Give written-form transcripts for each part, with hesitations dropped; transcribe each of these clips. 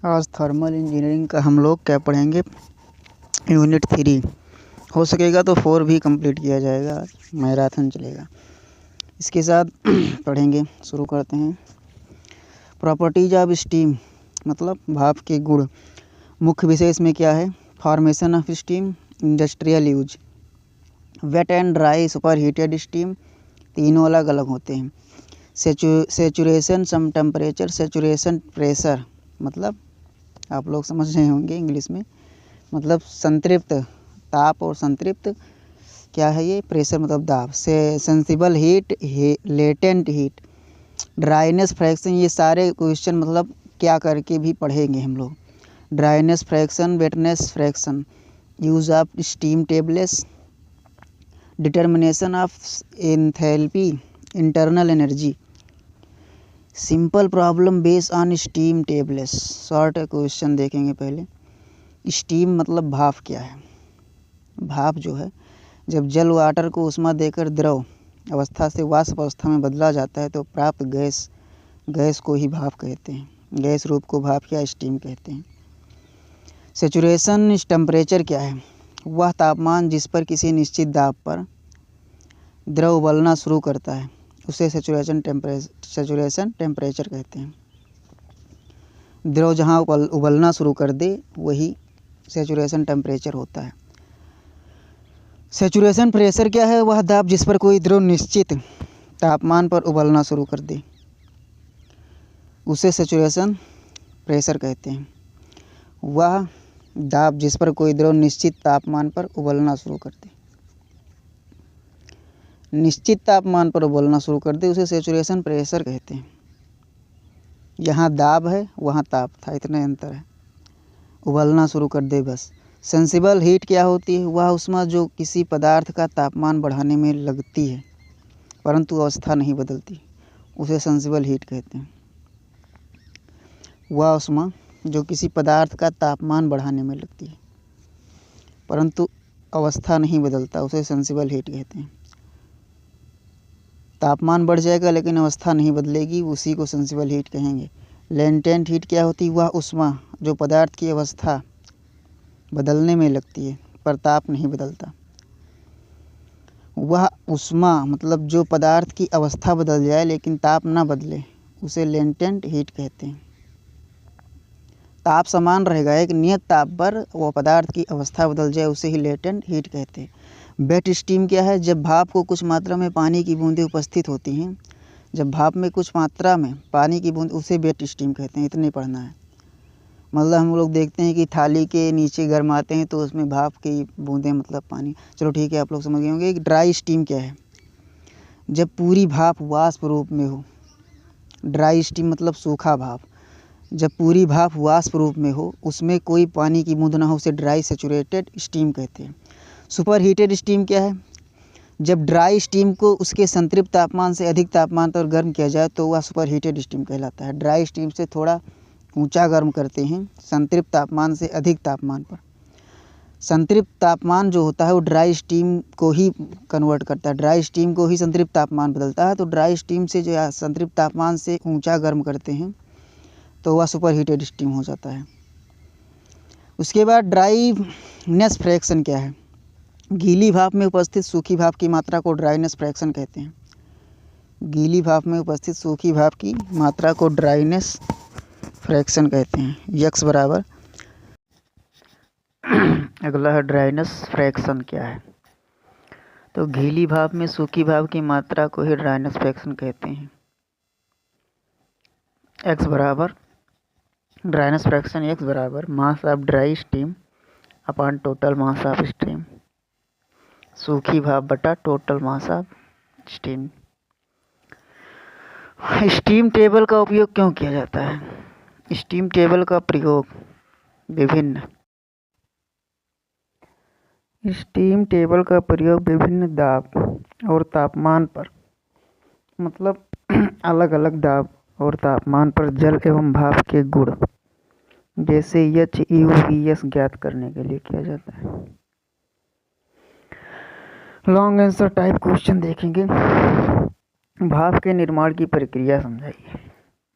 आज thermal engineering का हम लोग क्या पढ़ेंगे, यूनिट 3। हो सकेगा तो 4 भी कंप्लीट किया जाएगा, मैराथन चलेगा। इसके साथ पढ़ेंगे, शुरू करते हैं। प्रॉपर्टीज ऑफ स्टीम मतलब भाप के गुण। मुख्य विषय इसमें क्या है, formation of steam, industrial use, wet and dry, super heated steam, तीनों अलग अलग होते हैं। Saturation some temperature, saturation pressure मतलब आप लोग समझ रहे होंगे इंग्लिश में, मतलब संतृप्त ताप और संतृप्त क्या है ये, प्रेशर मतलब दाब। से sensible heat, latent heat, dryness fraction, ये सारे क्वेश्चन मतलब क्या करके भी पढ़ेंगे हम लोग। Dryness fraction, वेटनेस fraction, use of steam tables, determination of enthalpy, internal energy, simple problem based on steam tables. Short question देखेंगे पहले। स्टीम मतलब भाप क्या है। भाप जो है, जब जल वाटर को ऊष्मा देकर द्रव अवस्था से वाष्प अवस्था में बदला जाता है तो प्राप्त गैस को ही भाप कहते हैं। गैस रूप को भाप या स्टीम कहते हैं। सेचुरेशन टेम्परेचर क्या है, वह तापमान जिस पर किसी निश्चित दाब पर द्रव उबलना शुरू करता है उसे सेचुरेशन टेम्परेचर कहते हैं। द्रव जहाँ उबलना शुरू कर दे वही सेचुरेशन टेम्परेचर होता है। सेचुरेशन प्रेशर क्या है, वह दाब जिस पर कोई द्रव निश्चित तापमान पर उबलना शुरू कर दे उसे सेचुरेशन प्रेशर कहते हैं। वह दाब जिस पर कोई द्रव निश्चित तापमान पर उबलना शुरू कर दे, निश्चित तापमान पर उबलना शुरू कर दे उसे सेचुरेशन प्रेशर कहते हैं। यहाँ दाब है वहाँ ताप था, इतना अंतर है। उबलना शुरू कर दे बस। सेंसिबल हीट क्या होती है, वह ऊष्मा जो किसी पदार्थ का तापमान बढ़ाने में लगती है परंतु अवस्था नहीं बदलती, उसे सेंसिबल हीट कहते हैं। वह ऊष्मा जो किसी पदार्थ का तापमान बढ़ाने में लगती है परंतु अवस्था नहीं बदलता, उसे सेंसिबल हीट कहते हैं। तापमान बढ़ जाएगा लेकिन अवस्था नहीं बदलेगी, उसी को सेंसिबल हीट कहेंगे। लेटेंट हीट क्या होती है, वह ऊष्मा जो पदार्थ की अवस्था बदलने में लगती है पर ताप नहीं बदलता। वह ऊष्मा मतलब जो पदार्थ की अवस्था बदल जाए लेकिन ताप ना बदले, उसे लेटेंट हीट कहते हैं। ताप समान रहेगा, एक नियत ताप पर वह पदार्थ की अवस्था बदल जाए उसे ही लेटेंट हीट कहते हैं। वेट स्टीम क्या है, जब भाप को कुछ मात्रा में पानी की बूंदें उपस्थित होती हैं, जब भाप में कुछ मात्रा में पानी की बूंद, उसे वेट स्टीम कहते हैं। इतने पढ़ना है। मतलब हम लोग देखते हैं कि थाली के नीचे गरमाते हैं तो उसमें भाप की बूंदें मतलब पानी, चलो ठीक है आप लोग समझ गए होंगे। ड्राई स्टीम क्या है, जब पूरी भाप वाष्प रूप में हो। ड्राई स्टीम मतलब सूखा भाप, जब पूरी भाप वाष्प रूप में हो, उसमें कोई पानी की बूंद ना हो, उसे ड्राई सैचुरेटेड स्टीम कहते हैं। सुपर हीटेड स्टीम क्या है, जब ड्राई स्टीम को उसके संतृप्त तापमान से अधिक तापमान पर गर्म किया जाए तो वह सुपर हीटेड स्टीम कहलाता है। ड्राई स्टीम से थोड़ा ऊंचा गर्म करते हैं, संतृप्त तापमान से अधिक तापमान पर। संतृप्त तापमान जो होता है वो ड्राई स्टीम को ही कन्वर्ट करता है, ड्राई स्टीम को ही संतृप्त तापमान बदलता है। तो ड्राई स्टीम से जो है संतृप्त तापमान से ऊंचा गर्म करते हैं तो वह सुपर हीटेड स्टीम हो जाता है। उसके बाद ड्राईनेस फ्रैक्शन क्या है, गीली भाप में उपस्थित सूखी भाप की मात्रा को ड्राईनेस फ्रैक्शन कहते हैं। गीली भाप में उपस्थित सूखी भाप की मात्रा को ड्राईनेस फ्रैक्शन कहते हैं। यक्स बराबर अगला है ड्राईनेस फ्रैक्शन क्या है, तो गीली भाप में सूखी भाप की मात्रा को ही ड्राईनेस फ्रैक्शन कहते हैं। एक्स बराबर ड्राईनेस फ्रैक्शन एक्स बराबर mass of dry steam upon total mass of steam, सूखी भाप बटा total mass of steam. Steam table का उपयोग क्यों किया जाता है, स्टीम टेबल का प्रयोग विभिन्न दाब और तापमान पर, मतलब अलग अलग दाब और तापमान पर जल एवं भाप के गुण जैसे HUVS ज्ञात करने के लिए किया जाता है। लॉन्ग आंसर टाइप क्वेश्चन देखेंगे। भाप के निर्माण की प्रक्रिया समझाइए।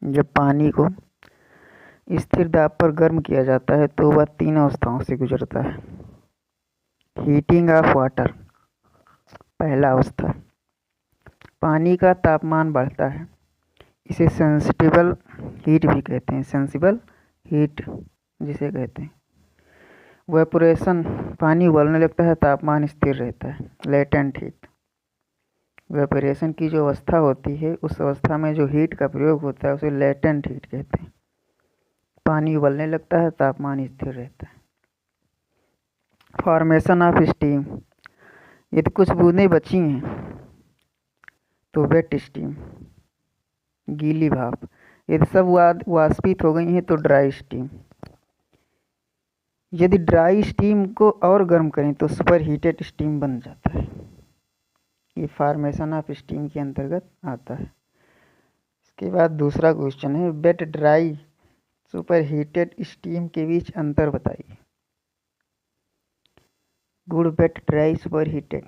जब पानी को स्थिर दाब पर गर्म किया जाता है तो वह 3 अवस्थाओं से गुजरता है। हीटिंग ऑफ वाटर, पहला अवस्था। पानी का तापमान बढ़ता है, इसे सेंसिबल हीट भी कहते हैं, सेंसिबल हीट जिसे कहते हैं। वेपोरेशन, पानी उबलने लगता है, तापमान स्थिर रहता है, लेटेंट हीट। वेपोरेशन की जो अवस्था होती है उस अवस्था में जो हीट का प्रयोग होता है उसे लेटेंट हीट कहते हैं। पानी उबलने लगता है, तापमान स्थिर रहता है। फॉर्मेशन ऑफ स्टीम, यदि कुछ बूंदें बची हैं तो वेट स्टीम, गीली भाप। यदि सब वाष्पित हो गई हैं तो ड्राई स्टीम। यदि ड्राई स्टीम को और गर्म करें तो सुपर हीटेड स्टीम बन जाता है। ये फॉर्मेशन ऑफ स्टीम के अंतर्गत आता है। इसके बाद दूसरा क्वेश्चन है, wet dry super heated steam के बीच अंतर बताइए। Good, wet dry super heated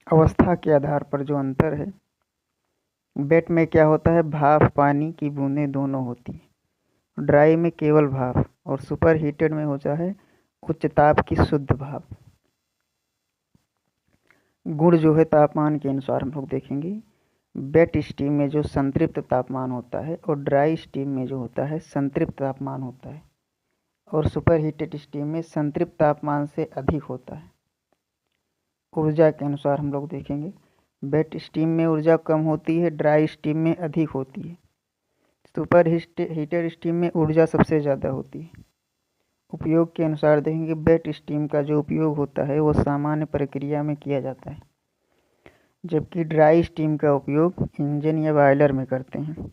अवस्था के आधार पर जो अंतर है, वेट में क्या होता है, भाप पानी की बूंदें दोनों होती है। ड्राई में केवल भाप, और सुपर हीटेड में होता है उच्च ताप की शुद्ध भाप। गुण जो है तापमान के अनुसार हम लोग देखेंगे। वेट स्टीम में जो संतृप्त तापमान होता है और ड्राई स्टीम में जो होता है संतृप्त तापमान होता है, और सुपर हीटेड स्टीम में संतृप्त तापमान से अधिक होता है। ऊर्जा के अनुसार हम लोग देखेंगे, वेट स्टीम में ऊर्जा कम होती है, ड्राई स्टीम में अधिक होती है। सुपर हीटेड स्टीम में ऊर्जा सबसे ज़्यादा होती है। उपयोग के अनुसार देखेंगे, वेट स्टीम का जो उपयोग होता है वो सामान्य प्रक्रिया में किया जाता है, जबकि ड्राई स्टीम का उपयोग इंजन या बॉयलर में करते हैं,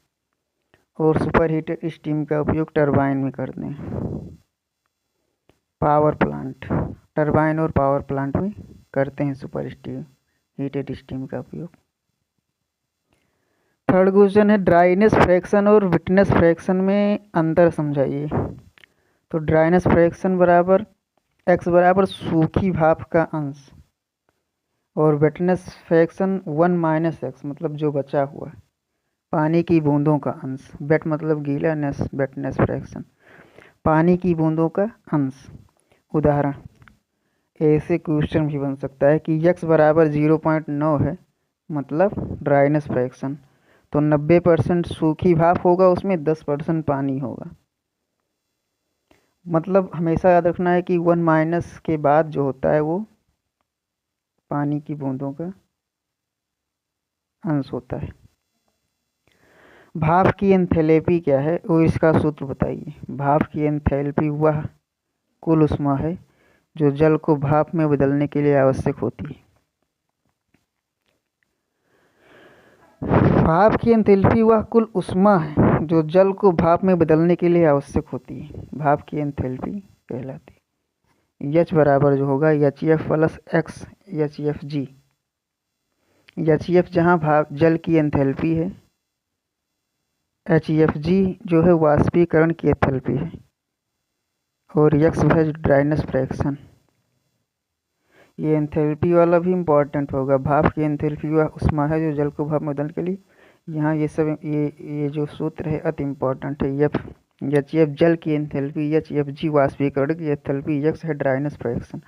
और सुपर हीटेड स्टीम का उपयोग टरबाइन में करते हैं। पावर प्लांट, टरबाइन और पावर प्लांट में करते हैं सुपर हीटेड स्टीम का उपयोग। थर्ड क्वेश्चन है, ड्राइनेस फ्रैक्शन और वेटनेस फ्रैक्शन में अंतर समझाइए। तो ड्राइनेस फ्रैक्शन बराबर x बराबर सूखी भाप का अंश, और वेटनेस फ्रैक्शन 1 माइनस x मतलब जो बचा हुआ है, पानी की बूंदों का अंश। वेट मतलब गीला, नेस वेटनेस फ्रैक्शन, पानी की बूंदों का अंश। उदाहरण, ऐसे क्वेश्चन भी बन सकता है कि x बराबर 0.9 है, मतलब ड्राइनेस फ्रैक्शन, तो 90% सूखी भाप होगा, उसमें 10% पानी होगा। मतलब हमेशा याद रखना है कि 1 माइनस के बाद जो होता है वो पानी की बूंदों का अंश होता है। भाप की एंथैल्पी क्या है, वो इसका सूत्र बताइए। भाप की एंथैल्पी वह कुल ऊष्मा है जो जल को भाप में बदलने के लिए आवश्यक होती है। भाप की एंथैल्पी वह कुल ऊष्मा है जो जल को भाप में बदलने के लिए आवश्यक होती है, भाप की एंथैल्पी कहलाती है। एच बराबर जो होगा HF plus x HFG। HF जहाँ भाप जल की एंथैल्पी है, HFG जो है वाष्पीकरण की एंथैल्पी है, और x है ड्राइनेस फ्रैक्शन। ये एंथैल्पी वाला भी इम्पोर्टेंट होगा। भाप की एंथैल्पी वह ऊष्मा है जो जल को भाप में बदलने के लिए, यहाँ ये सब ये जो सूत्र है अति इम्पोर्टेंट है। HF जल की एंथैल्पी, HFG वाष्पीकरण की एंथैल्पी, x है dryness fraction.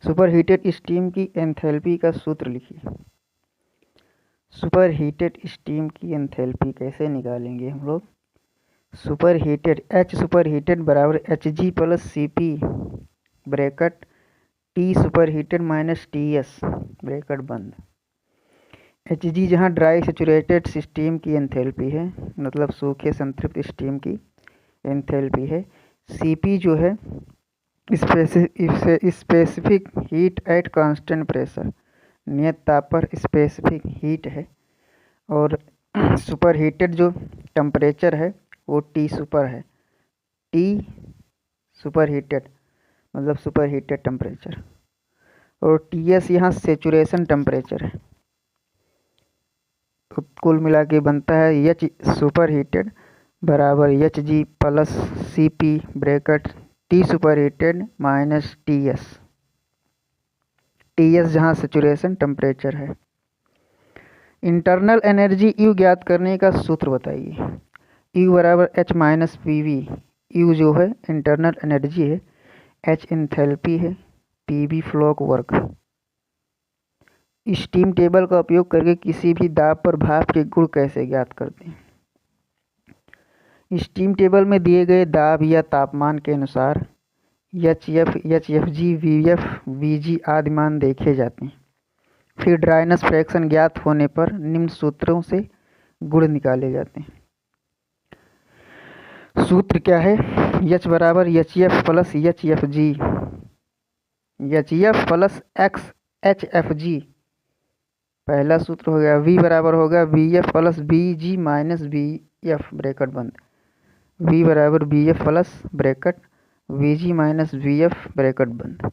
Super heated steam की एंथैल्पी का सूत्र लिखिए। सुपर हीटेड स्टीम की एंथैल्पी कैसे निकालेंगे हम लोग। सुपर हीटेड बराबर Hg plus Cp bracket T super heated minus Ts bracket बंद। Hg जहाँ ड्राई सेचुरेटेड स्टीम की एंथैल्पी है, मतलब सूखे संतृप्त स्टीम की एंथैल्पी है। Cp जो है specific heat at constant pressure, नियत ताप पर स्पेसिफिक हीट है। और सुपर हीटेड जो टेम्परेचर है वो T सुपर है, T सुपर हीटेड मतलब सुपर हीटेड टेम्परेचर, और Ts यहाँ सेचुरेशन टेम्परेचर है। तो कुल मिला के बनता है H सुपर हीटेड बराबर Hg plus Cp bracket T super heated minus Ts। Ts जहाँ सेचुरेशन टेम्परेचर है। इंटरनल एनर्जी U ज्ञात करने का सूत्र बताइए। U बराबर H माइनस PV यू जो है इंटरनल एनर्जी है, एच एंथैल्पी है, PV flow work. Steam table का उपयोग करके किसी भी दाब पर भाप के गुण कैसे ज्ञात करते हैं? स्टीम टेबल में दिए गए दाब या तापमान के अनुसार HF, HFG, VF, VG आदि मान देखे जाते हैं। फिर ड्राइनेस फ्रैक्शन ज्ञात होने पर निम्न सूत्रों से गुण निकाले जाते हैं। सूत्र क्या है? H बराबर HF plus HFG, HF plus HFG पहला सूत्र हो गया। V बराबर होगा VF plus BG minus VF bracket बंद, V बराबर BF plus bracket VG minus VF bracket बंद।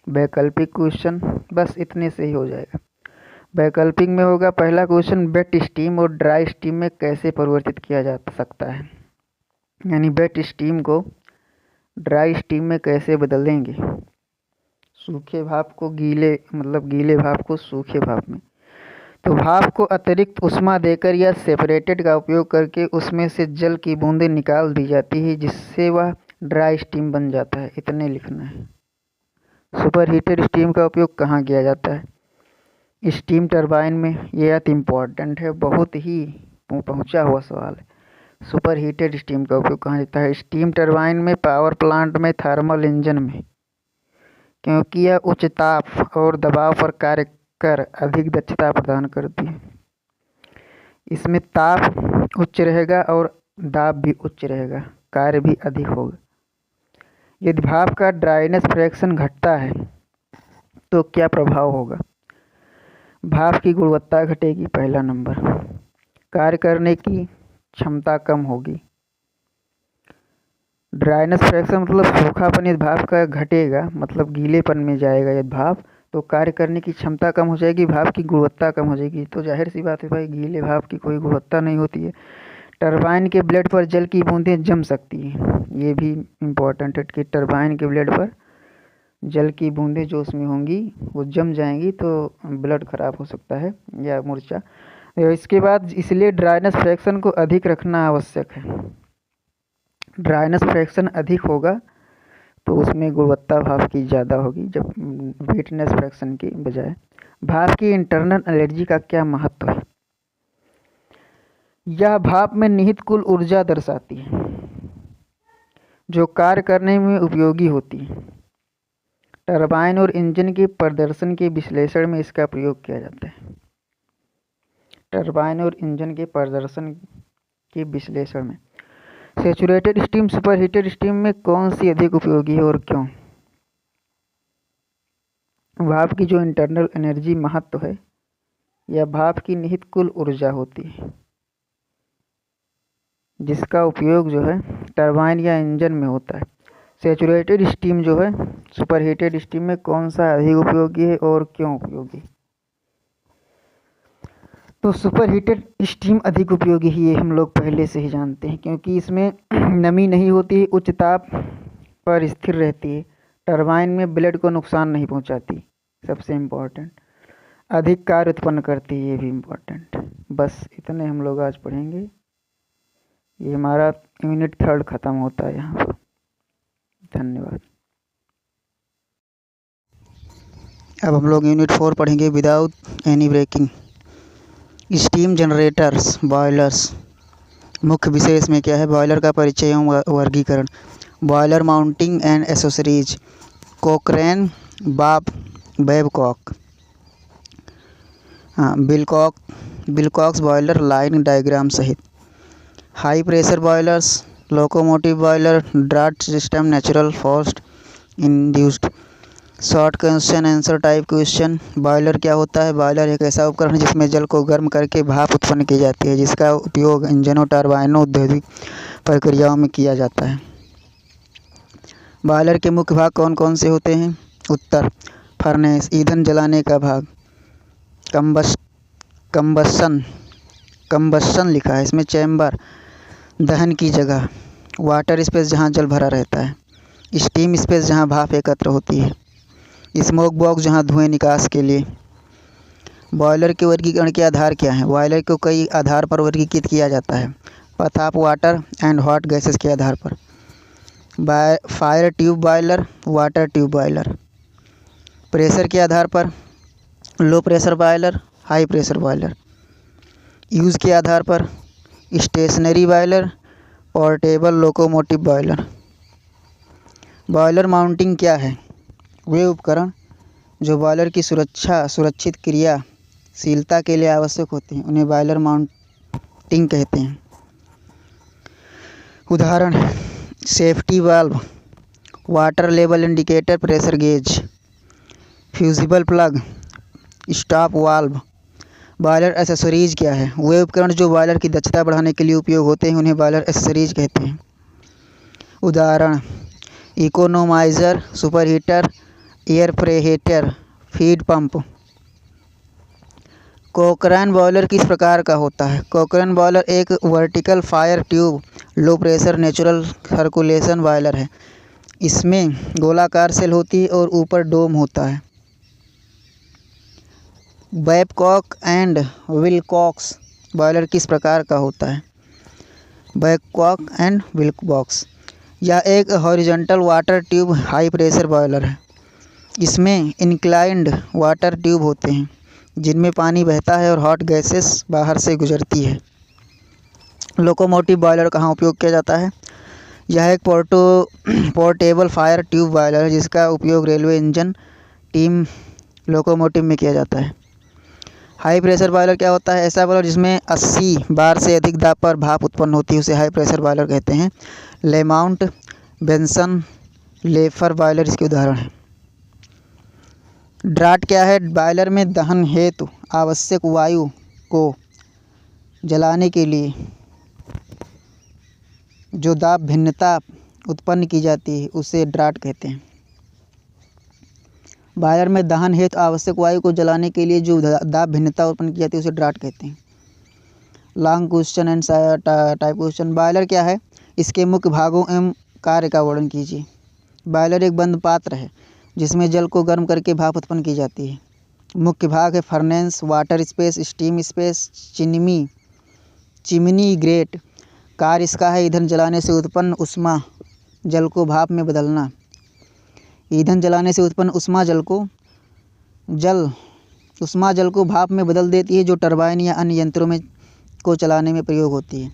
वैकल्पिक क्वेश्चन बस इतने से ही हो जाएगा। वैकल्पिक में होगा पहला क्वेश्चन, वेट स्टीम और ड्राई स्टीम में कैसे परिवर्तित किया जा सकता है, यानी वेट स्टीम को ड्राई स्टीम में कैसे बदल देंगे, सूखे भाप को गीले भाप को सूखे भाप में। तो भाप को अतिरिक्त उष्मा देकर या सेपरेटेड का उपयोग करके उसमें से जल की बूंदें निकाल दी जाती है, जिससे वह ड्राई स्टीम बन जाता है। इतने लिखना है। सुपर हीटेड स्टीम का उपयोग कहाँ किया जाता है? स्टीम टरबाइन में। ये अति इम्पोर्टेंट है, बहुत ही पहुंचा हुआ सवाल है। सुपर हीटेड स्टीम का उपयोग कहाँ होता है? स्टीम टरबाइन में, पावर प्लांट में, थर्मल इंजन में, क्योंकि यह उच्च ताप और दबाव पर कार्य कर अधिक दक्षता प्रदान करती है। इसमें ताप उच्च रहेगा और दाब भी उच्च रहेगा, कार्य भी अधिक होगा। यदि भाप का ड्राइनेस फ्रैक्शन घटता है तो क्या प्रभाव होगा? भाप की गुणवत्ता घटेगी, पहला नंबर। कार्य करने की क्षमता कम होगी। ड्राइनेस फ्रैक्शन मतलब सूखापन यदि भाप का घटेगा, मतलब गीलेपन में जाएगा यदि भाप, तो कार्य करने की क्षमता कम हो जाएगी, भाप की गुणवत्ता कम हो जाएगी। तो जाहिर सी बात है भाई, गीले भाप की कोई गुणवत्ता नहीं होती है। टरबाइन के ब्लेड पर जल की बूंदें जम सकती हैं, ये भी इम्पोर्टेंट है कि टरबाइन के ब्लेड पर जल की बूंदें जो उसमें होंगी वो जम जाएंगी तो ब्लड खराब हो सकता है या मूर्छा। इसके बाद इसलिए ड्राइनेस फ्रैक्शन को अधिक रखना आवश्यक है। ड्राइनेस फ्रैक्शन अधिक होगा तो उसमें गुणवत्ता भाप की ज़्यादा होगी, जब वेटनेस फ्रैक्शन की बजाय। भाप की इंटरनल एनर्जी का क्या महत्व है? यह भाप में निहित कुल ऊर्जा दर्शाती है जो कार्य करने में उपयोगी होती है। टरबाइन और इंजन के प्रदर्शन के विश्लेषण में इसका प्रयोग किया जाता है। टरबाइन और इंजन के प्रदर्शन के विश्लेषण में। Saturated steam, super heated steam में कौन सी अधिक उपयोगी है और क्यों? भाप की जो इंटरनल एनर्जी महत्व है, यह भाप की निहित कुल ऊर्जा होती है जिसका उपयोग जो है टरबाइन या इंजन में होता है। सैचुरेटेड स्टीम जो है सुपर हीटेड स्टीम में कौन सा अधिक उपयोगी है और क्यों उपयोगी? तो सुपर हीटेड स्टीम अधिक उपयोगी है, ये हम लोग पहले से ही जानते हैं, क्योंकि इसमें नमी नहीं होती है, उच्च ताप पर स्थिर रहती है, टरबाइन में ब्लेड को नुकसान नहीं पहुंचाती, सबसे इम्पोर्टेंट, अधिक कार्य उत्पन्न करती है, ये भी इम्पोर्टेंट। बस इतने हम लोग आज पढ़ेंगे। ये हमारा यूनिट 3 ख़त्म होता है यहाँ पर। धन्यवाद। अब हम लोग यूनिट 4 पढ़ेंगे, without any breaking. Steam generators, boilers. मुख्य विषय इसमें क्या है? बॉयलर का परिचय एवं वर्गीकरण, boiler mounting and accessories, Cochran, Babcock, Wilcox boiler line diagram सहित। High pressure boilers, locomotive boiler, draft system, natural forced induced. Short question answer type question. Boiler क्या होता है? बॉयलर एक ऐसा उपकरण है जिसमें जल को गर्म करके भाप उत्पन्न की जाती है, जिसका उपयोग इंजनों, टरबाइनों, औद्योगिक प्रक्रियाओं में किया जाता है। बॉयलर के मुख्य भाग कौन कौन से होते हैं? उत्तर, फर्नेस, ईंधन जलाने का भाग, कंबस्शन लिखा है इसमें, चैम्बर, दहन की जगह, वाटर स्पेस जहाँ जल भरा रहता है, स्टीम स्पेस जहाँ भाप एकत्र होती है, स्मोक बॉक्स जहाँ धुएं निकास के लिए। बॉयलर के वर्गीकरण के आधार क्या हैं? बॉयलर को कई आधार पर वर्गीकृत किया जाता है। ताप वाटर एंड हॉट गैसेस के आधार पर। Fire tube boiler, water tube boiler. Pressure के आधार पर low pressure boiler, high pressure boiler. Use के आधार पर stationary boiler, portable locomotive boiler. Boiler mounting क्या है? वे उपकरण जो बॉयलर की सुरक्षित क्रियाशीलता के लिए आवश्यक होते हैं उन्हें बॉयलर माउंटिंग कहते हैं। उदाहरण: safety valve, water level indicator, pressure gauge. Fusible plug, stop valve. Boiler accessories क्या है? वे उपकरण जो बॉयलर की दक्षता बढ़ाने के लिए उपयोग होते हैं उन्हें बॉयलर एसेसरीज कहते हैं। उदाहरण: economiser, superheater, air preheater, feed pump. Cochran boiler किस प्रकार का होता है? कॉकरेन बॉयलर एक vertical fire tube low pressure natural circulation boiler है। इसमें गोलाकार सेल होती है और ऊपर डोम होता है। बैबकॉक एंड विलकॉक्स बॉयलर किस प्रकार का होता है? बैबकॉक एंड विलकॉक्स यह एक horizontal water tube high pressure boiler है। इसमें इंक्लाइंड वाटर ट्यूब होते हैं जिनमें पानी बहता है और हॉट गैसेस बाहर से गुजरती है। लोकोमोटिव बॉयलर कहाँ उपयोग किया जाता है? यह एक पोर्टेबल फायर ट्यूब बॉयलर है जिसका उपयोग रेलवे इंजन, टीम लोकोमोटिव में किया जाता है। हाई प्रेशर बॉयलर क्या होता है? ऐसा बॉयलर जिसमें 80 बार से अधिक दाब पर भाप उत्पन्न होती है उसे हाई प्रेशर बॉयलर कहते हैं। लेमाउंट, बेंसन, लेफर बॉयलर इसके उदाहरण हैं। ड्राफ्ट क्या है? बॉयलर में दहन हेतु आवश्यक वायु को जलाने के लिए जो दाब भिन्नता उत्पन्न की जाती है उसे ड्राफ्ट कहते हैं। बॉयलर में दहन हेतु आवश्यक वायु को जलाने के लिए जो दाब भिन्नता उत्पन्न की जाती है उसे ड्राफ्ट कहते हैं। Long question and type question. Boiler क्या है? इसके मुख्य भागों एवं कार्य का वर्णन कीजिए। बॉयलर एक बंद पात्र है जिसमें जल को गर्म करके भाप उत्पन्न की जाती है। मुख्य भाग है furnace, water space, steam space, chimney great. कार्य इसका है ईंधन जलाने से उत्पन्न उष्मा जल को भाप में बदलना। ईंधन जलाने से उत्पन्न उष्मा जल को भाप में बदल देती है जो टरबाइन या अन्य यंत्रों में को चलाने में प्रयोग होती है।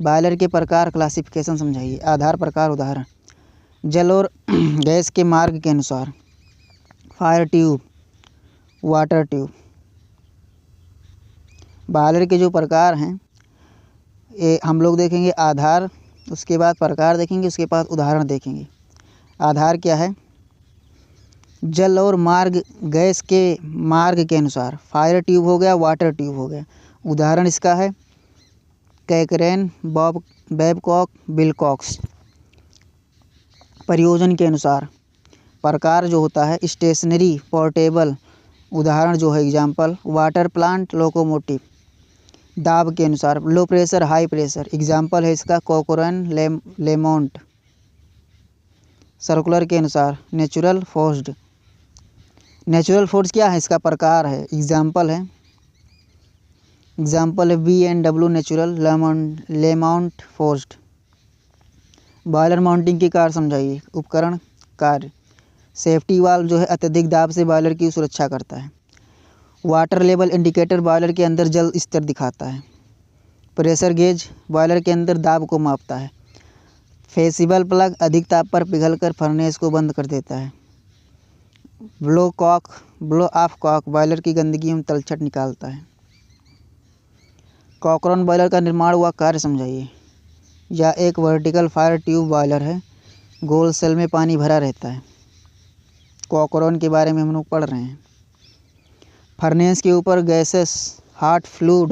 बॉयलर के प्रकार क्लासिफिकेशन समझाइए। आधार, प्रकार, उदाहरण। जल और गैस के मार्ग के अनुसार। Fire tube, water tube. Boiler के जो प्रकार हैं ये हम लोग देखेंगे। आधार, उसके बाद प्रकार देखेंगे, उसके बाद उदाहरण देखेंगे। आधार क्या है? जल और मार्ग, गैस के मार्ग के अनुसार। फायर ट्यूब हो गया, वाटर ट्यूब हो गया। उदाहरण इसका है कॉकरेन, बैबकॉक, विलकॉक्स। प्रयोजन के अनुसार। प्रकार जो होता है स्टेशनरी, पोर्टेबल। उदाहरण जो है एग्जाम्पल वाटर प्लांट, लोकोमोटिव। दाब के अनुसार low pressure, high pressure. Example है इसका कॉकरेन, लेमाउंट। सर्कुलर के अनुसार नेचुरल फोर्स्ड। नेचुरल फोर्स क्या है? इसका प्रकार है। एग्जाम्पल है B&W natural, Lamont forced. Boiler mounting के कार्य समझाइए। उपकरण, कार्य। सेफ्टी वाल्व जो है अत्यधिक दाब से बॉयलर की सुरक्षा करता है। वाटर लेवल इंडिकेटर बॉयलर के अंदर जल स्तर दिखाता है। प्रेशर गेज बॉयलर के अंदर दाब को मापता है। फ्यूजिबल प्लग अधिक ताप पर पिघलकर फर्नेस को बंद कर देता है। ब्लो ऑफ कॉक बॉयलर की गंदगी एवं तलछट निकालता है। कॉकरेन बॉयलर का निर्माण व कार्य समझाइए। यह एक वर्टिकल फायर ट्यूब बॉयलर है। गोल सेल में पानी भरा रहता है। कॉकरेन के बारे में हम लोग पढ़ रहे हैं। फर्नेस के ऊपर गैसेस हॉट फ्लू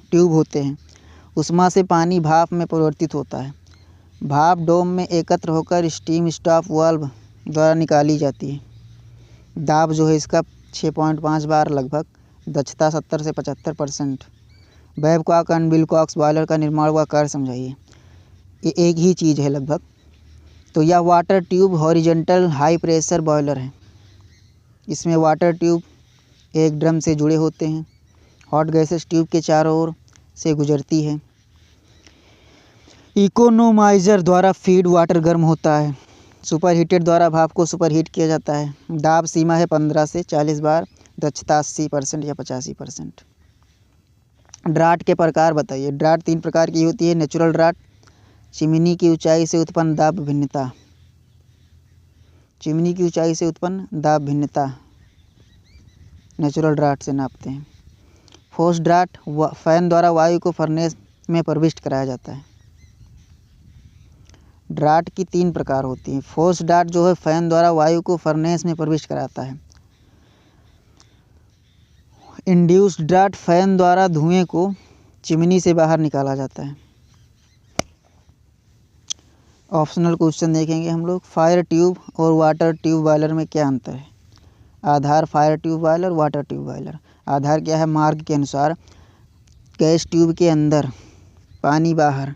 ट्यूब होते हैं। उष्मा से पानी भाप में परिवर्तित होता है। भाप डोम में एकत्र होकर स्टीम स्टॉप वाल्व द्वारा निकाली जाती है। दाब जो है इसका 6.5 बार लगभग। दक्षता 70 से 75%। बैबकॉक एंड विलकॉक्स बॉयलर का निर्माण व कार्य समझाइए। ये एक ही चीज़ है लगभग। तो यह water tube horizontal high pressure boiler है। इसमें वाटर ट्यूब एक ड्रम से जुड़े होते हैं। हॉट गैसेस ट्यूब के चारों ओर से गुजरती है। इकोनोमाइजर द्वारा फीड वाटर गर्म होता है। सुपर हीटेड द्वारा भाप को सुपर हीट किया जाता है। दाब सीमा है 15 से 40 बार, दक्षता 80% या 85%। ड्राट के प्रकार बताइए। ड्राट 3 प्रकार की होती है। नेचुरल ड्राट, चिमनी की ऊंचाई से उत्पन्न दाब भिन्नता, चिमनी की ऊंचाई से उत्पन्न दाब भिन्नता नेचुरल ड्राट से नापते हैं। फोर्स ड्राट, फैन द्वारा वायु को फर्नेस में प्रविष्ट कराया जाता है। ड्राट की 3 प्रकार होती हैं। फोर्स ड्राट जो है फैन द्वारा वायु को फर्नेस में प्रविष्ट कराता है। इंड्यूस्ड ड्राट, फैन द्वारा धुएं को चिमनी से बाहर निकाला जाता है। ऑप्शनल क्वेश्चन देखेंगे हम लोग। फायर ट्यूब और वाटर ट्यूब बॉयलर में क्या अंतर है? आधार fire tube boiler, water tube boiler. आधार क्या है? मार्ग के अनुसार गैस ट्यूब के अंदर, पानी बाहर।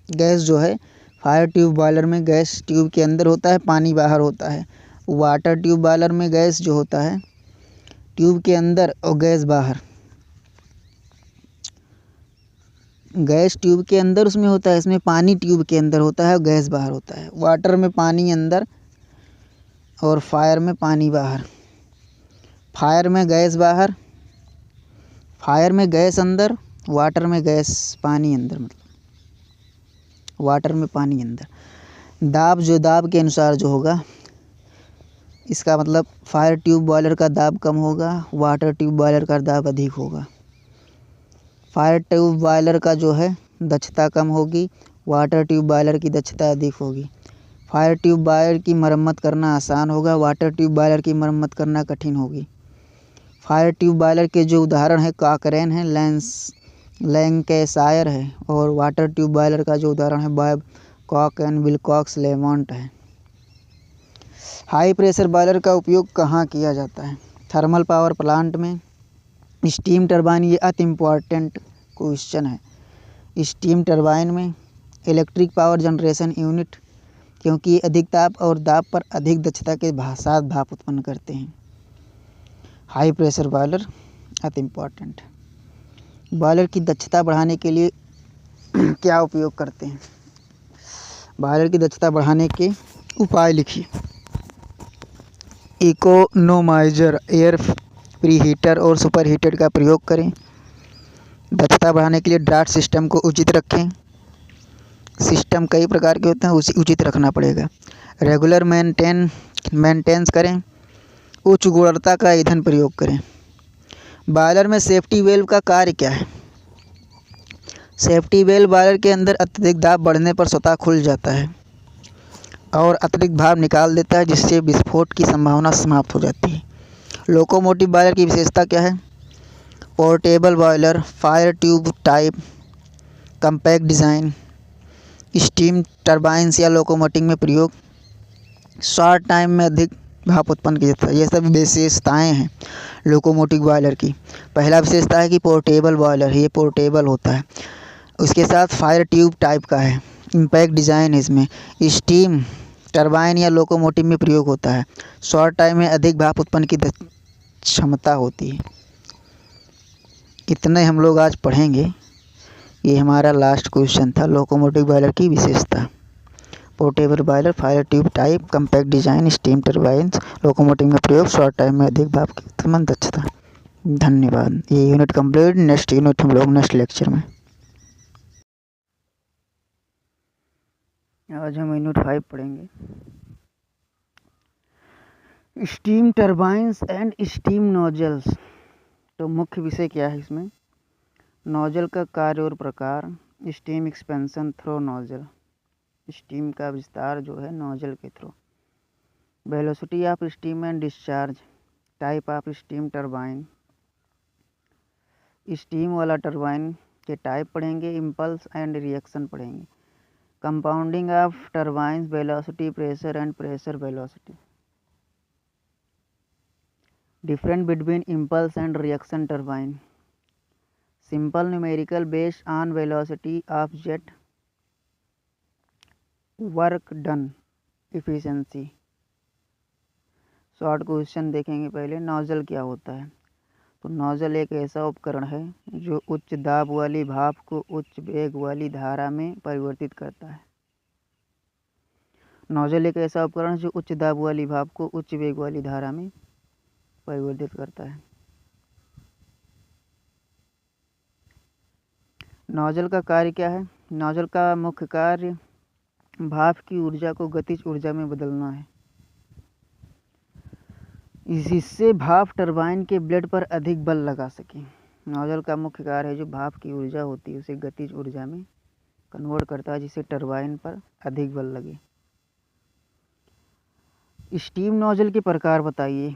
गैस जो है फायर ट्यूब बॉयलर में गैस ट्यूब के अंदर होता है, पानी बाहर होता है। वाटर ट्यूब बॉयलर में गैस जो होता है ट्यूब के अंदर और गैस बाहर। गैस ट्यूब के अंदर उसमें होता है, इसमें पानी ट्यूब के अंदर होता है और गैस बाहर होता है। वाटर में पानी अंदर और फायर में पानी बाहर। फायर में गैस बाहर, फायर में गैस अंदर, वाटर में गैस पानी अंदर, मतलब वाटर में पानी अंदर। दाब जो दाब के अनुसार जो होगा, इसका मतलब फायर ट्यूब बॉयलर का दाब कम होगा, वाटर ट्यूब बॉयलर का दाब अधिक होगा। फायर ट्यूब बॉयलर का जो है दक्षता कम होगी, वाटर ट्यूब बॉयलर की दक्षता अधिक होगी। फायर ट्यूब बॉयलर की मरम्मत करना आसान होगा, वाटर ट्यूब बॉयलर की मरम्मत करना कठिन होगी। फायर ट्यूब बॉयलर के जो उदाहरण है कॉकरेन है, लैंकेशायर है, और वाटर ट्यूब बॉयलर का जो उदाहरण है बैबकॉक एंड विलकॉक्स लेवंट है। हाई प्रेशर बॉयलर का उपयोग कहाँ किया जाता है? थर्मल पावर प्लांट में, स्टीम टरबाइन, ये अति इम्पॉर्टेंट क्वेश्चन है। स्टीम टरबाइन में, इलेक्ट्रिक पावर जनरेशन यूनिट, क्योंकि ये अधिक ताप और दाब पर अधिक दक्षता के साथ भाप उत्पन्न करते हैं। हाई प्रेशर बॉयलर अति इम्पॉर्टेंट। बॉयलर की दक्षता बढ़ाने के लिए क्या उपयोग करते हैं? बॉयलर की दक्षता बढ़ाने के उपाय लिखिए। इकोनोमाइजर, एयर प्रीहीटर और सुपर हीटर का प्रयोग करें। दक्षता बढ़ाने के लिए ड्राफ्ट सिस्टम को उचित रखें। सिस्टम कई प्रकार के होते हैं, उसी उचित रखना पड़ेगा। रेगुलर मेंटेनेंस करें। उच्च गुणवत्ता का ईंधन प्रयोग करें। बॉयलर में सेफ्टी वेल्व का कार्य क्या है? सेफ्टी वेल्व बॉयलर के अंदर अत्यधिक दाब बढ़ने पर स्वतः खुल जाता है और अतिरिक्त भाप निकाल देता है, जिससे विस्फोट की संभावना समाप्त हो जाती है। लोकोमोटिव बॉयलर की विशेषता क्या है? Portable boiler, fire tube type, compact design, steam turbines या लोकोमोटिव में प्रयोग, शॉर्ट टाइम में अधिक भाप उत्पन्न किया जाता है। ये सब विशेषताएं हैं लोकोमोटिव बॉयलर की। पहला विशेषता है कि पोर्टेबल बॉयलर है, ये पोर्टेबल होता है। उसके साथ फायर ट्यूब टाइप का है, इम्पैक्ट डिज़ाइन है इसमें, स्टीम टरबाइन या लोकोमोटिव में प्रयोग होता है, शॉर्ट टाइम में अधिक भाप उत्पन्न की क्षमता होती है। इतने हम लोग आज पढ़ेंगे। ये हमारा लास्ट क्वेश्चन था, लोकोमोटिव बॉयलर की विशेषता। Portable boiler, fire tube type, compact design, steam turbines, locomotive में प्रयोग, शॉर्ट टाइम में अधिक भाप की उत्पन्न दक्षता। धन्यवाद। ये यूनिट कंप्लीट। नेक्स्ट यूनिट हम लोग नेक्स्ट लेक्चर में। आज हम यूनिट 5 पढ़ेंगे, स्टीम टरबाइन्स एंड स्टीम नोजल्स। तो मुख्य विषय क्या है इसमें? नोजल का कार्य और प्रकार, steam expansion through nozzle, steam का विस्तार जो है नोजल के through, velocity of steam and discharge, type of steam turbine, steam वाला टरबाइन के टाइप पढ़ेंगे, इम्पल्स एंड रिएक्शन पढ़ेंगे, compounding of turbines, velocity, pressure and pressure velocity, different between impulse and reaction turbine, simple numerical based on velocity of jet, work done, efficiency. Short question देखेंगे पहले। Nozzle क्या होता है? तो nozzle एक ऐसा उपकरण है जो उच्च दाब वाली भाप को उच्च वेग वाली धारा में परिवर्तित करता है। नोजल एक ऐसा उपकरण है जो उच्च दाब वाली भाप को उच्च वेग वाली धारा में परिवर्तित करता है। नोजल का कार्य क्या है? नोजल का मुख्य कार्य भाप की ऊर्जा को गतिज ऊर्जा में बदलना है, इससे भाप टरबाइन के ब्लेड पर अधिक बल लगा सके। नोजल का मुख्य कार्य है जो भाप की ऊर्जा होती है उसे गतिज ऊर्जा में कन्वर्ट करता है, जिससे टरबाइन पर अधिक बल लगे। स्टीम नोजल के प्रकार बताइए।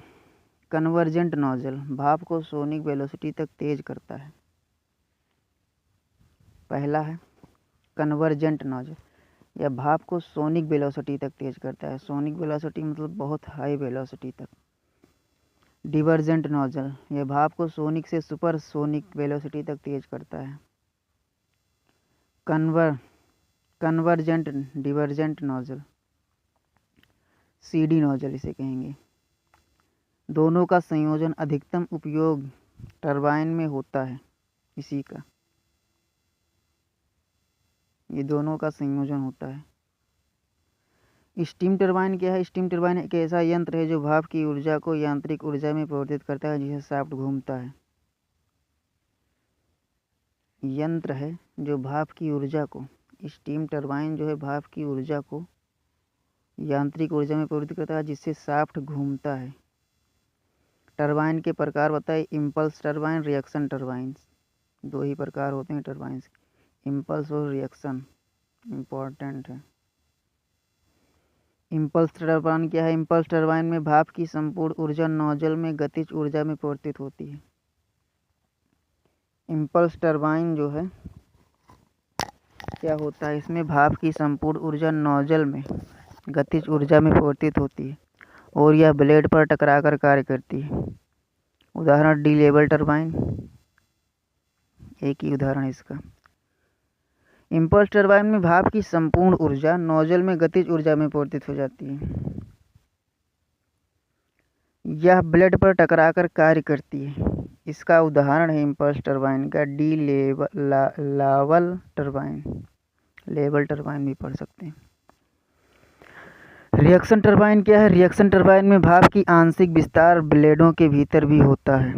कन्वर्जेंट नोजल भाप को सोनिक वेलोसिटी तक तेज करता है। पहला है कन्वर्जेंट नोजल, यह भाप को सोनिक वेलोसिटी तक तेज करता है। सोनिक वेलोसिटी मतलब बहुत हाई वेलोसिटी तक। डिवर्जेंट नोजल, यह भाप को सोनिक से सुपर सोनिक वेलोसिटी तक तेज करता है। Convergent divergent nozzle, CD nozzle इसे कहेंगे। दोनों का संयोजन अधिकतम उपयोग टरबाइन में होता है। इसी का ये दोनों का संयोजन होता है। स्टीम टरबाइन क्या है? स्टीम टरबाइन एक ऐसा यंत्र है जो भाप की ऊर्जा को यांत्रिक ऊर्जा में परिवर्तित करता है, जिसे शाफ्ट घूमता है। यंत्र है जो भाप की ऊर्जा को, स्टीम टरबाइन जो है भाप की ऊर्जा को यांत्रिक ऊर्जा में परिवर्तित करता है, जिससे शाफ्ट घूमता है। टरबाइन के प्रकार बताए। Impulse turbine, reaction turbine. दो ही प्रकार होते हैं टरबाइंस, इम्पल्स और रिएक्शन। इम्पॉर्टेंट है। इम्पल्स टरबाइन क्या है? इम्पल्स टरबाइन में भाप की संपूर्ण ऊर्जा नोजल में गतिज ऊर्जा में परिवर्तित होती है। इम्पल्स टरबाइन जो है क्या होता है, इसमें भाप की संपूर्ण ऊर्जा नोजल में गतिज ऊर्जा में परिवर्तित होती है और यह ब्लेड पर टकराकर कार्य करती है। उदाहरण डी लेवल टरबाइन, एक ही उदाहरण है इसका। इम्पल्स टरबाइन में भाप की संपूर्ण ऊर्जा नोजल में गतिज ऊर्जा में परिवर्तित हो जाती है। यह ब्लेड पर टकराकर कार्य करती है। इसका उदाहरण है इम्पल्स टरबाइन का D level turbine, level turbine भी पढ़ सकते हैं। रिएक्शन टरबाइन क्या है? रिएक्शन टरबाइन में भाप की आंशिक विस्तार ब्लेडों के भीतर भी होता है।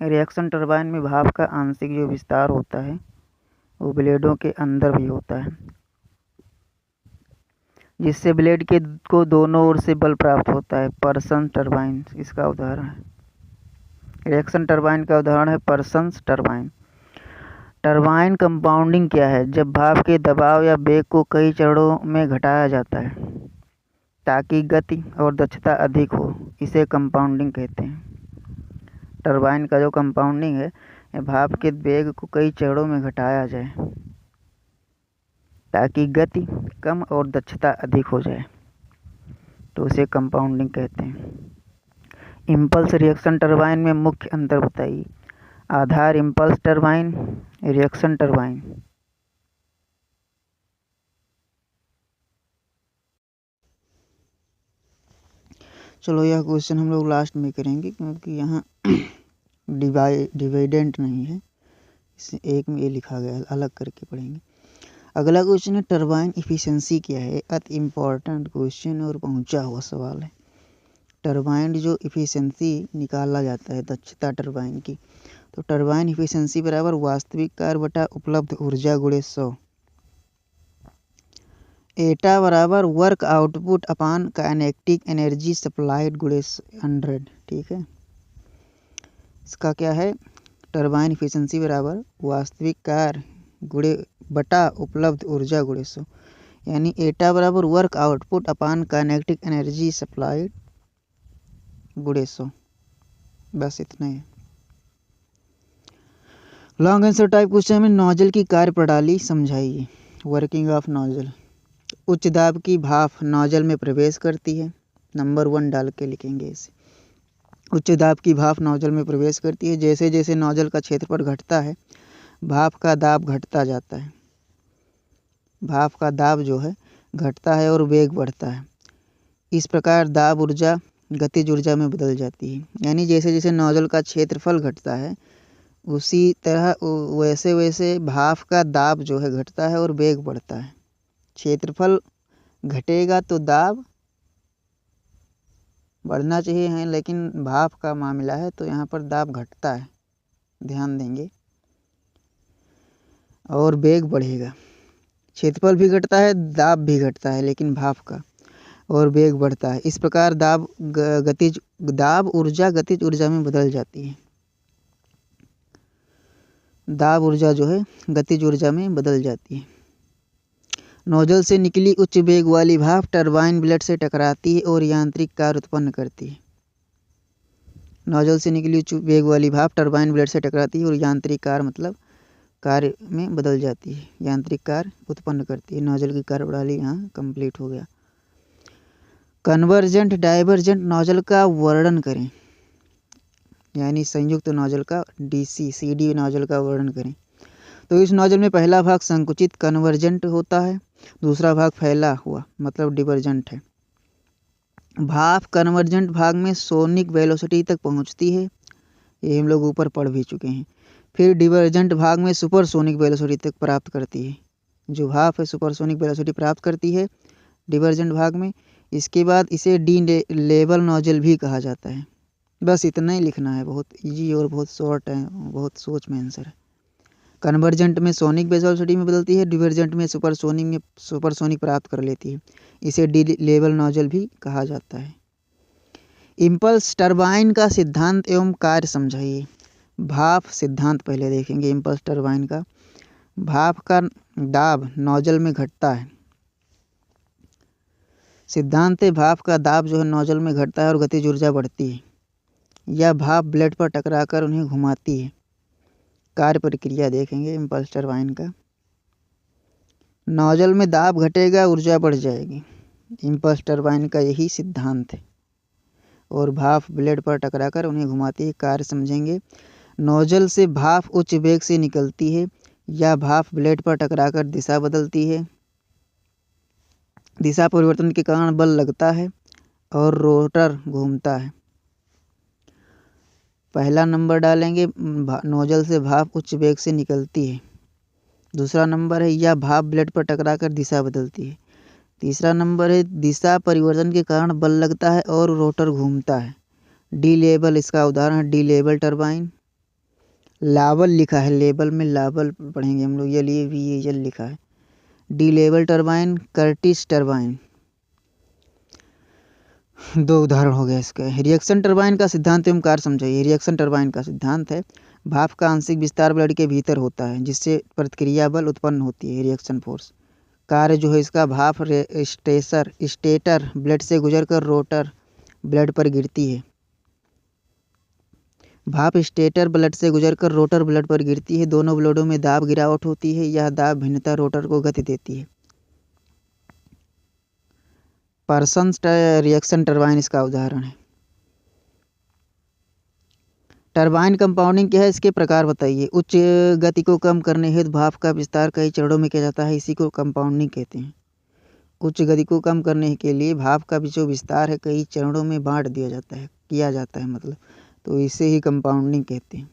रिएक्शन टरबाइन में भाप का आंशिक जो विस्तार होता है वो ब्लेडों के अंदर भी होता है, जिससे ब्लेड को दोनों ओर से बल प्राप्त होता है। पर्सन टरबाइन इसका उदाहरण है। रिएक्शन टरबाइन का उदाहरण है पर्सन्स टरबाइन। टरबाइन कंपाउंडिंग क्या है? जब भाप के दबाव या वेग को कई चरणों में घटाया जाता है ताकि गति और दक्षता अधिक हो, इसे कंपाउंडिंग कहते हैं। टरबाइन का जो कंपाउंडिंग है, भाप के वेग को कई चरणों में घटाया जाए ताकि गति कम और दक्षता अधिक हो जाए, तो उसे कंपाउंडिंग कहते हैं। इम्पल्स रिएक्शन टरबाइन में मुख्य अंतर बताइए। आधार इम्पल्स टरबाइन, रिएक्शन टरबाइन। चलो यह क्वेश्चन हम लोग लास्ट में करेंगे क्योंकि यहाँ डिवाइडेंट नहीं है, इसे एक में ये लिखा गया है, अलग करके पढ़ेंगे। अगला क्वेश्चन है टरबाइन इफिशिएंसी क्या है? अति इम्पोर्टेंट क्वेश्चन और पहुंचा हुआ सवाल है। टरबाइन जो इफिशिएंसी निकाला जाता है दक्षता टरबाइन की, तो टरबाइन इफिशिएंसी बराबर वास्तविक कार्य बटा उपलब्ध ऊर्जा गुणे 100। एटा बराबर वर्क आउटपुट अपान काइनेटिक एनर्जी सप्लाइड गुणे 100। ठीक है, इसका क्या है? टरबाइन इफिशिएंसी बराबर वास्तविक कार्य गुणे बटा उपलब्ध ऊर्जा गुणे 100, यानी एटा बराबर वर्क आउटपुट अपान काइनेटिक एनर्जी सप्लाइड गुणे 100। बस इतना ही। लॉन्ग आंसर टाइप क्वेश्चन में नोजल की कार्य प्रणाली समझाइए। Working of nozzle. उच्च दाब की भाप नोजल में प्रवेश करती है। नंबर 1 डाल के लिखेंगे इसे। उच्च दाब की भाप नोजल में प्रवेश करती है। जैसे जैसे नोजल का क्षेत्रफल घटता है भाप का दाब घटता जाता है। भाप का दाब जो है घटता है और वेग बढ़ता है। इस प्रकार दाब ऊर्जा गतिज ऊर्जा में बदल जाती है। यानी जैसे जैसे नोजल का क्षेत्रफल घटता है उसी तरह वैसे वैसे भाप का दाब जो है घटता है और वेग बढ़ता है। क्षेत्रफल घटेगा तो दाब बढ़ना चाहिए है, लेकिन भाप का मामला है तो यहाँ पर दाब घटता है, ध्यान देंगे, और वेग बढ़ेगा। क्षेत्रफल भी घटता है, दाब भी घटता है, लेकिन भाप का, और वेग बढ़ता है। इस प्रकार दाब ऊर्जा गतिज ऊर्जा में बदल जाती है। दाब ऊर्जा जो है गतिज ऊर्जा में बदल जाती है। नोजल से निकली उच्च वेग वाली भाप टरबाइन ब्लेड से टकराती है और यांत्रिक कार्य उत्पन्न करती है। नोजल से निकली उच्च वेग वाली भाप टरबाइन ब्लेड से टकराती है और यांत्रिक कार्य मतलब कार्य में बदल जाती है, यांत्रिक कार्य उत्पन्न करती है। नोजल की कार्यप्रणाली यहाँ कंप्लीट हो गया। कन्वर्जेंट डाइवर्जेंट नोजल का वर्णन करें, यानी संयुक्त नोजल का डीसी सीडी नोजल का वर्णन करें। तो इस नोजल में पहला भाग संकुचित कन्वर्जेंट होता है, दूसरा भाग फैला हुआ मतलब डिवर्जेंट है। भाप कन्वर्जेंट भाग में सोनिक वेलोसिटी तक पहुंचती है, ये हम लोग ऊपर पढ़ भी चुके हैं। फिर डिवर्जेंट भाग में सुपरसोनिक वेलोसिटी तक प्राप्त करती है। जो भाप है सुपरसोनिक वेलोसिटी प्राप्त करती है डिवर्जेंट भाग में। इसके बाद इसे डी लेवल नोजल भी कहा जाता है। बस इतना ही लिखना है, बहुत इजी और बहुत शॉर्ट है, बहुत सोच में आंसर है। कन्वर्जेंट में सोनिक वेलोसिटी में बदलती है, डिवर्जेंट में सुपरसोनिक प्राप्त कर लेती है। इसे डी लेवल नोजल भी कहा जाता है। इम्पल्स टरबाइन का सिद्धांत एवं कार्य समझाइए। भाप सिद्धांत पहले देखेंगे इम्पल्स टरबाइन का। भाप का दाब नोजल में घटता है। सिद्धांत है भाप का दाब जो है नोजल में घटता है और गतिज ऊर्जा बढ़ती है। यह भाप ब्लेड पर टकराकर उन्हें घुमाती है। कार्य प्रक्रिया देखेंगे इम्पल्स टरबाइन का। नोजल में दाब घटेगा, ऊर्जा बढ़ जाएगी। इम्पल्स टरबाइन का यही सिद्धांत है। और भाप ब्लेड पर टकराकर उन्हें घुमाती है। कार्य समझेंगे। नोजल से भाप उच्च वेग से निकलती है। यह भाप ब्लेड पर टकराकर दिशा बदलती है। दिशा परिवर्तन के कारण बल लगता है और रोटर घूमता है। पहला नंबर डालेंगे नोजल से भाप उच्च वेग से निकलती है। दूसरा नंबर है यह भाप ब्लेड पर टकराकर दिशा बदलती है। तीसरा नंबर है दिशा परिवर्तन के कारण बल लगता है और रोटर घूमता है। डी लेवल इसका उदाहरण है डी लेवल टरबाइन। लावल लिखा है, लेवल में लावल पढ़ेंगे हम लोग, ये लिए भी ये लिखा है। D level turbine, Curtis turbine, दो उदाहरण हो गया इसका। रिएक्शन टरबाइन का सिद्धांत एवं कार्य समझाइए। रिएक्शन टरबाइन का सिद्धांत है भाप का आंशिक विस्तार ब्लेड के भीतर होता है जिससे प्रतिक्रिया बल उत्पन्न होती है, रिएक्शन फोर्स। कार्य जो है इसका भाप स्टेटर ब्लेड से गुजरकर रोटर ब्लेड पर गिरती है। भाप स्टेटर ब्लेड से गुजरकर रोटर ब्लेड पर गिरती है। दोनों ब्लेडों में दाब गिरावट होती है। यह दाब भिन्नता रोटर को गति देती है। पर्सन रिएक्शन टरबाइन इसका उदाहरण है। टरबाइन कंपाउंडिंग क्या है, इसके प्रकार बताइए। उच्च गति को कम करने हेतु भाप का विस्तार कई चरणों में किया जाता है, इसी को कंपाउंडिंग कहते हैं। उच्च गति को कम करने के लिए भाप का जो विस्तार है कई चरणों में बांट दिया जाता है, किया जाता है मतलब, तो इसे ही कंपाउंडिंग कहते हैं।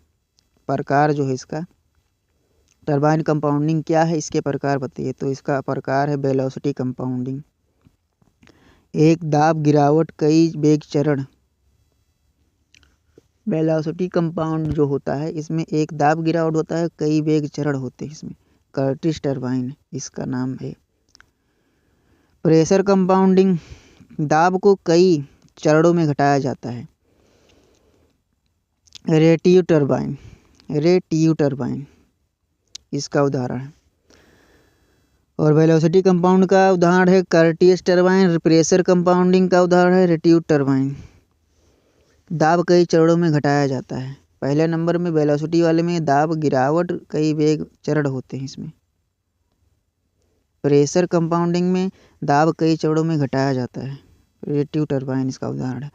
प्रकार जो है इसका, टरबाइन कंपाउंडिंग क्या है इसके प्रकार बताइए। तो इसका प्रकार है वेलोसिटी कंपाउंडिंग। एक दाब गिरावट कई वेग चरण। वेलोसिटी कंपाउंड जो होता है इसमें एक दाब गिरावट होता है, कई वेग चरण होते हैं इसमें। कर्टिस टरबाइन इसका नाम है। प्रेशर कंपाउंडिंग, दाब को कई चरणों में घटाया जाता है। रेटिव टरबाइन इसका उदाहरण है। और वेलोसिटी कंपाउंड का उदाहरण है कर्टिस टरबाइन। प्रेशर कंपाउंडिंग का उदाहरण है रेटिव टरबाइन। दाब कई चरणों में घटाया जाता है। पहले नंबर में वेलोसिटी वाले में दाब गिरावट कई वेग चरण होते हैं इसमें। प्रेशर कंपाउंडिंग में दाब कई चरणों में घटाया जाता है, रेटिव टरबाइन इसका उदाहरण है।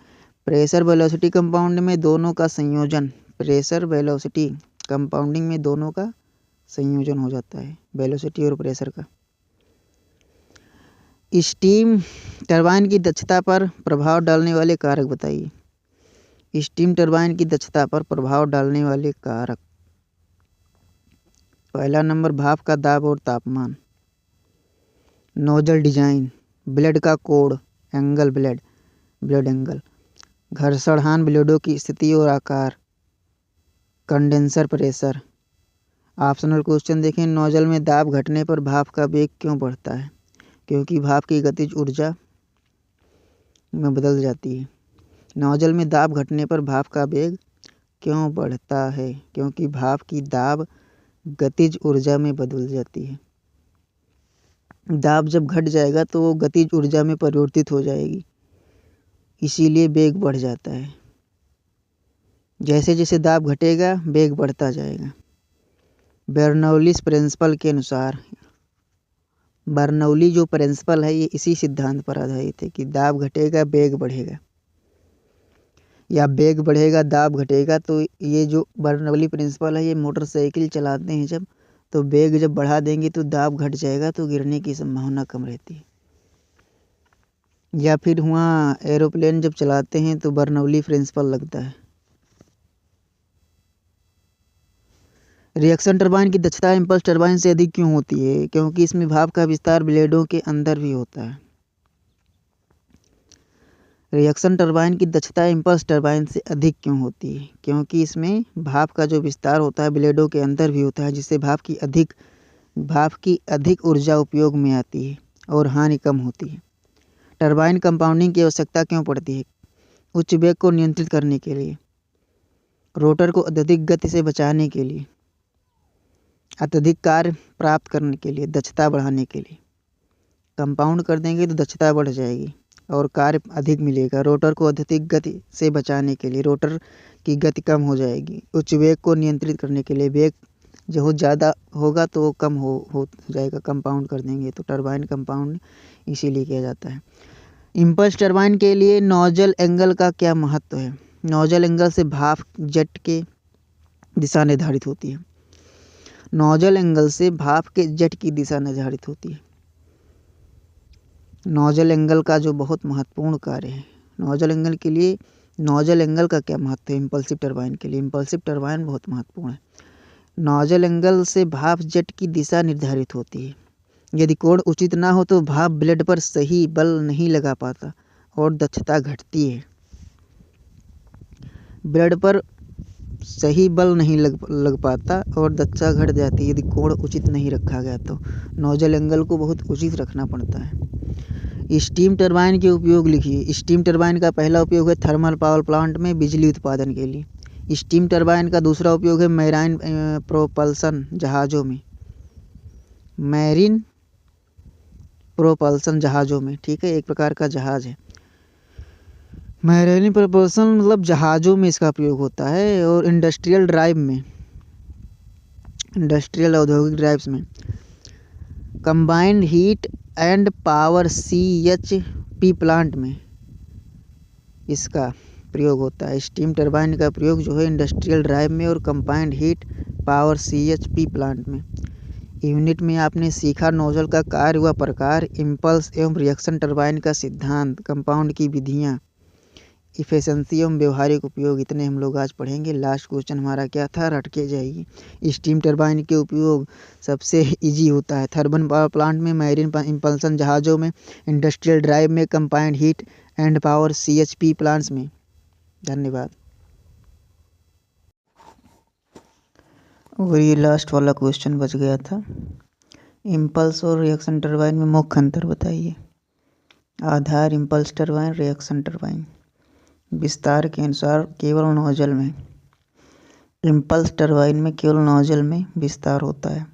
प्रेशर वेलोसिटी कंपाउंड में दोनों का संयोजन, प्रेशर वेलोसिटी कंपाउंडिंग में दोनों का संयोजन हो जाता है, वेलोसिटी और प्रेशर का। स्टीम टरबाइन की दक्षता पर प्रभाव डालने वाले कारक बताइए। स्टीम टरबाइन की दक्षता पर प्रभाव डालने वाले कारक, पहला नंबर भाप का दाब और तापमान, नोजल डिजाइन, ब्लेड का कोण, एंगल ब्लेड एंगल, घर्षणहान ब्लेडों की स्थिति और आकार, कंडेंसर प्रेशर। ऑप्शनल क्वेश्चन देखें, नोजल में दाब घटने पर भाप का वेग क्यों बढ़ता है? क्योंकि भाप की गतिज ऊर्जा में बदल जाती है। नोजल में दाब घटने पर भाप का वेग क्यों बढ़ता है? क्योंकि भाप की दाब गतिज ऊर्जा में बदल जाती है। दाब जब घट जाएगा तो वो गतिज ऊर्जा में परिवर्तित हो जाएगी, इसीलिए वेग बढ़ जाता है। जैसे जैसे दाब घटेगा वेग बढ़ता जाएगा। बर्नौलीज प्रिंसिपल के अनुसार, बर्नौली जो प्रिंसिपल है ये इसी सिद्धांत पर आधारित है कि दाब घटेगा वेग बढ़ेगा, या वेग बढ़ेगा दाब घटेगा। तो ये जो बर्नौली प्रिंसिपल है ये मोटरसाइकिल चलाते हैं जब, तो वेग जब बढ़ा देंगे तो दाब घट जाएगा, तो गिरने की संभावना कम रहती है। या फिर वहाँ एरोप्लेन जब चलाते हैं तो बर्नौली प्रिंसिपल लगता है। रिएक्शन टरबाइन की दक्षता इम्पल्स टरबाइन से अधिक क्यों होती है? क्योंकि इसमें भाप का विस्तार ब्लेडों के अंदर भी होता है। रिएक्शन टरबाइन की दक्षता इम्पल्स टरबाइन से अधिक क्यों होती है? क्योंकि इसमें भाप का जो विस्तार होता है ब्लेडों के अंदर भी होता है, जिससे भाप की अधिक ऊर्जा उपयोग में आती है और हानि कम होती है। टरबाइन कंपाउंडिंग की आवश्यकता क्यों पड़ती है? उच्च वेग को नियंत्रित करने के लिए, रोटर को अत्यधिक गति से बचाने के लिए, अत्यधिक कार्य प्राप्त करने के लिए, दक्षता बढ़ाने के लिए। कंपाउंड कर देंगे तो दक्षता बढ़ जाएगी और कार्य अधिक मिलेगा। रोटर को अत्यधिक गति से बचाने के लिए, रोटर की गति कम हो जाएगी। उच्च वेग को नियंत्रित करने के लिए, वेग जो ज़्यादा होगा तो वो कम हो जाएगा, कंपाउंड कर देंगे तो। टरबाइन कंपाउंड इसीलिए किया जाता है। इम्पल्स टरबाइन के लिए नोजल एंगल का क्या महत्व है? नोजल एंगल से भाप जेट के दिशा निर्धारित होती है। नोजल एंगल से भाप के जेट की दिशा निर्धारित होती है। नोजल एंगल का जो बहुत महत्वपूर्ण कार्य है, नोजल एंगल के लिए, नोजल एंगल का क्या महत्व है इम्पल्सिव टरबाइन के लिए? इम्पल्सिव टरबाइन बहुत महत्वपूर्ण है। नोजल एंगल से भाप जेट की दिशा निर्धारित होती है। यदि कोण उचित ना हो तो भाप ब्लेड पर सही बल नहीं लगा पाता और दक्षता घटती है। ब्लेड पर सही बल नहीं लग पाता और दक्षता घट जाती है यदि कोण उचित नहीं रखा गया तो। नोजल एंगल को बहुत उचित रखना पड़ता है। स्टीम टरबाइन के उपयोग लिखिए। स्टीम टरबाइन का पहला उपयोग है थर्मल पावर प्लांट में बिजली उत्पादन के लिए। स्टीम टरबाइन का दूसरा उपयोग है मैराइन प्रोपल्सन जहाज़ों में, मैरीन प्रोपल्सन जहाज़ों में, ठीक है, एक प्रकार का जहाज़ है। मैरीन प्रोपल्सन मतलब जहाज़ों में इसका उपयोग होता है। और इंडस्ट्रियल ड्राइव में, इंडस्ट्रियल औद्योगिक ड्राइव्स में, combined heat and power CHP plant में इसका प्रयोग होता है। स्टीम टरबाइन का प्रयोग जो है इंडस्ट्रियल ड्राइव में और combined heat power CHP plant में। यूनिट में आपने सीखा नोजल का कार्य व प्रकार, इम्पल्स एवं रिएक्शन टरबाइन का सिद्धांत, कंपाउंड की विधियाँ, इफिशिएंसी एवं व्यवहारिक उपयोग, इतने हम लोग आज पढ़ेंगे। लास्ट क्वेश्चन हमारा क्या था, रट के जाइए। स्टीम टरबाइन के उपयोग सबसे इजी होता है थर्मल पावर प्लांट में, मैरीन इम्पल्सन जहाज़ों में, इंडस्ट्रियल ड्राइव में, combined heat and power CHP plants में। धन्यवाद। और ये लास्ट वाला क्वेश्चन बच गया था, इम्पल्स और रिएक्शन टरबाइन में मुख्य अंतर बताइए। आधार इम्पल्स टरबाइन, रिएक्शन टरबाइन। विस्तार के अनुसार केवल नोजल में, इम्पल्स टरबाइन में केवल नोजल में विस्तार होता है।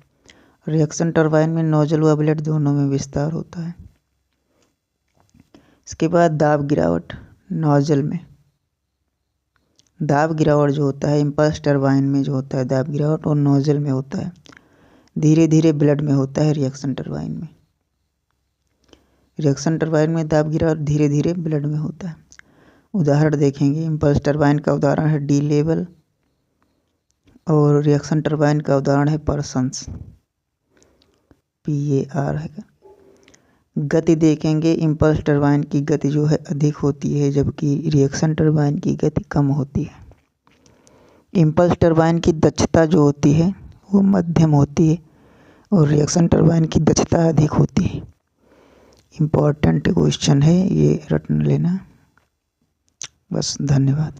रिएक्शन टरबाइन में नोजल व ब्लेड दोनों में विस्तार होता है। इसके बाद दाब गिरावट। नोजल में दाब गिरावट जो होता है इम्पल्स टरबाइन में जो होता है दाब गिरावट, और नोजल में होता है धीरे धीरे ब्लेड में होता है रिएक्शन टरबाइन में। रिएक्शन टरबाइन में दाब गिरावट धीरे धीरे ब्लेड में होता है। उदाहरण देखेंगे, इम्पल्स टरबाइन का उदाहरण है डी लेवल और रिएक्शन टरबाइन का उदाहरण है पर्सन्स, PAR है। गति देखेंगे, इम्पल्स टरबाइन की गति जो है अधिक होती है, जबकि रिएक्शन टरबाइन की गति कम होती है। इम्पल्स टरबाइन की दक्षता जो होती है वो मध्यम होती है और रिएक्शन टरबाइन की दक्षता अधिक होती है। इम्पॉर्टेंट क्वेश्चन है, ये रट लेना। बस, धन्यवाद।